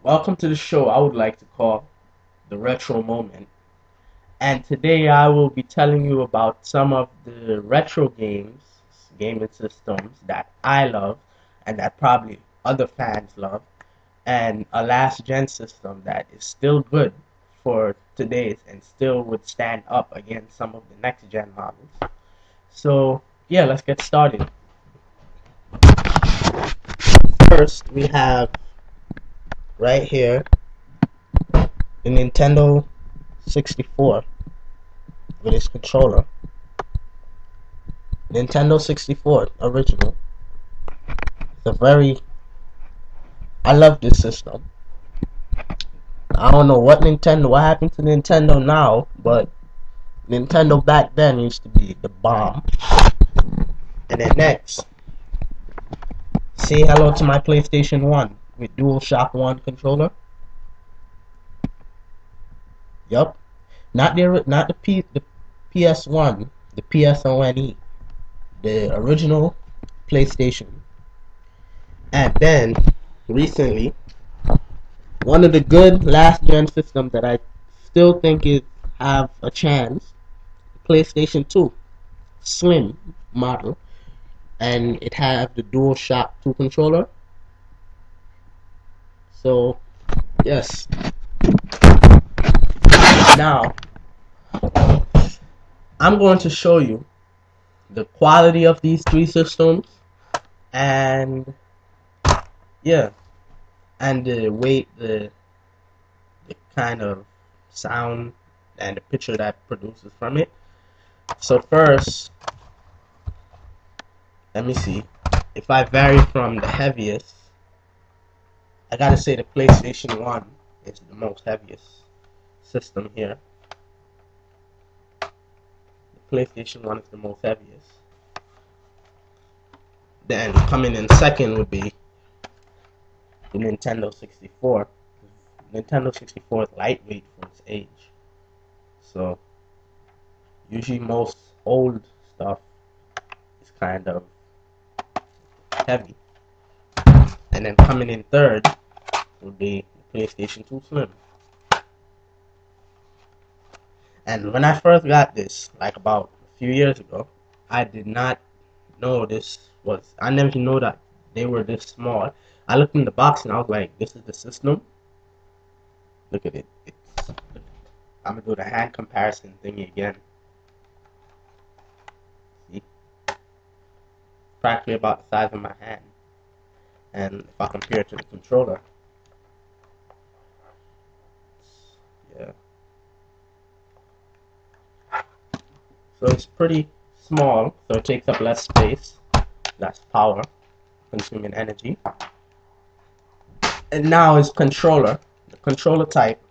Welcome to the show I would like to call the Retro Moment. And today I will be telling you about some of the retro games, gaming systems that I love and that probably other fans love, and a last gen system that is still good for today's and still would stand up against some of the next gen models. So, yeah, let's get started. First, we have right here the Nintendo 64 with its controller. Nintendo 64 original. It's a very I love this system. I don't know what happened to Nintendo now, but Nintendo back then used to be the bomb. And then next, say hello to my PlayStation 1 with DualShock 1 controller. Yup. Not the PS1, the PSONE, the original PlayStation. And then recently, one of the good last gen systems that I still think is have a chance, PlayStation 2 Slim model, and it have the DualShock 2 controller. So yes, now I'm going to show you the quality of these three systems, and yeah, and the weight, the kind of sound and the picture that produces from it. So first, let me see. If I vary from the heaviest, I gotta say the PlayStation 1 is the most heaviest system here. The PlayStation 1 is the most heaviest. Then coming in second would be the Nintendo 64. Nintendo 64 is lightweight for its age. So usually most old stuff is kind of heavy. And then coming in third would be the PlayStation 2 Slim. And when I first got this, like about a few years ago, I did not know I never know that they were this small. I looked in the box and I was like, this is the system? Look at it. I'm gonna do the hand comparison thingy again. See? Practically about the size of my hand. And if I compare it to the controller, yeah. So it's pretty small, so it takes up less space, less power, consuming energy. And now is controller. The controller type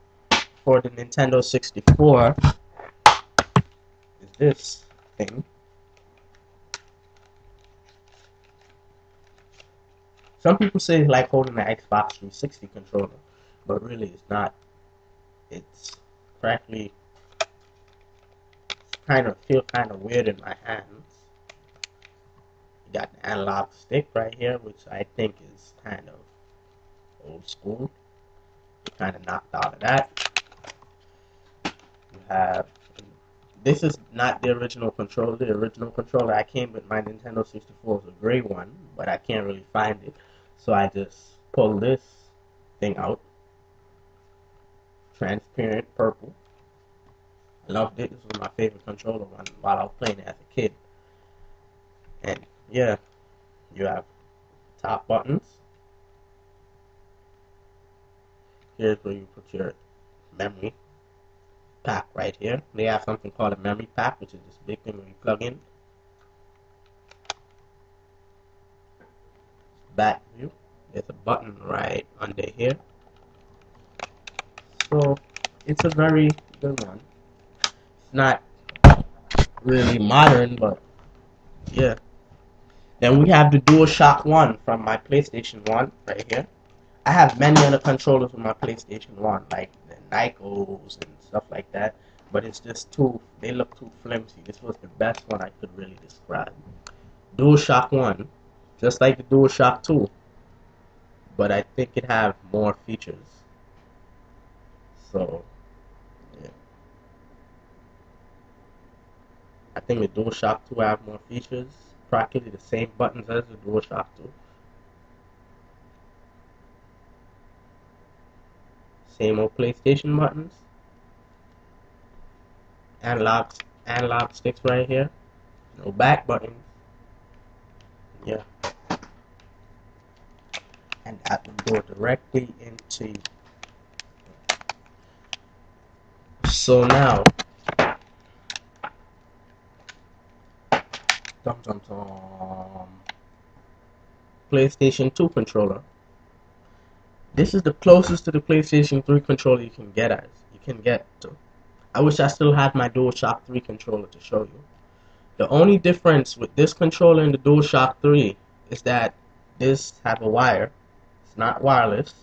for the Nintendo 64 is this thing. Some people say it's like holding an Xbox 360 controller, but really it's not. It's practically feel kind of weird in my hands. You got the analog stick right here, which I think is kind of old school. You kind of knocked out of that. You have this is not the original controller. The original controller I came with my Nintendo 64 was a gray one, but I can't really find it, so I just pulled this thing out. Transparent purple. I loved it. This was my favorite controller one while I was playing it as a kid. And yeah, you have top buttons. Here's where you put your memory pack right here. They have something called a memory pack, which is this big thing where you plug in. Back view. There's a button right under here. So it's a very good one. It's not really modern, but yeah. Then we have the DualShock 1 from my PlayStation 1 right here. I have many other controllers with my PlayStation 1, like the Nikos and stuff like that, but it's just they look too flimsy. This was the best one I could really describe. DualShock 1, just like the DualShock 2, but I think it have more features. So yeah, I think the DualShock 2 have more features, practically the same buttons as the DualShock 2. Same old PlayStation buttons. Analog sticks right here. No back buttons. Yeah. And that will go directly into. So now, PlayStation 2 controller. This is the closest to the PlayStation 3 controller you can get to. I wish I still had my DualShock 3 controller to show you. The only difference with this controller and the DualShock 3 is that this have a wire. It's not wireless,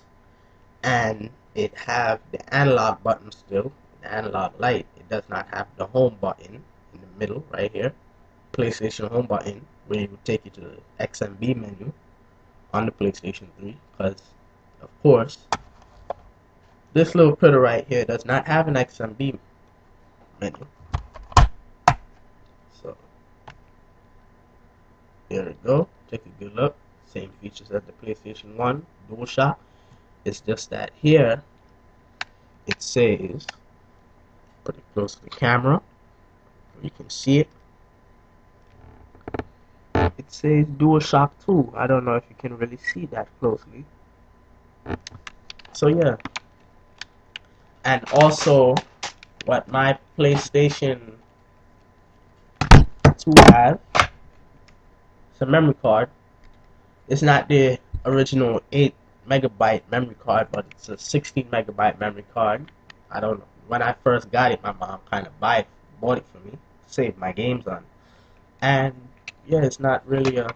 and it have the analog button still, the analog light. It does not have the home button in the middle right here, PlayStation home button, where it would take you to the XMB menu on the PlayStation 3, because of course this little critter right here does not have an XMB menu. So there we go. Take a good look. Same features as the PlayStation 1 DualShock. It's just that here it says, put it close to the camera, you can see it. It says DualShock 2. I don't know if you can really see that closely. So yeah. And also, what my PlayStation 2 has, it's a memory card. It's not the original 8 megabyte memory card, but it's a 16 megabyte memory card. I don't know. When I first got it, my mom kind of bought it for me, saved my games on. And yeah, it's not really a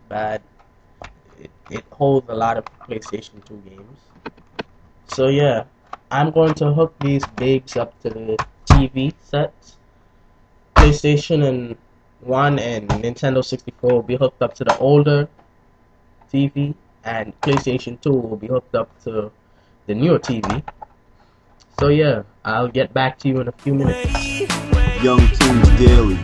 bad. It holds a lot of PlayStation 2 games. So yeah, I'm going to hook these babes up to the TV sets. PlayStation and 1 and Nintendo 64 will be hooked up to the older TV, and PlayStation 2 will be hooked up to the newer TV. So yeah, I'll get back to you in a few minutes. Young Tunes Daily.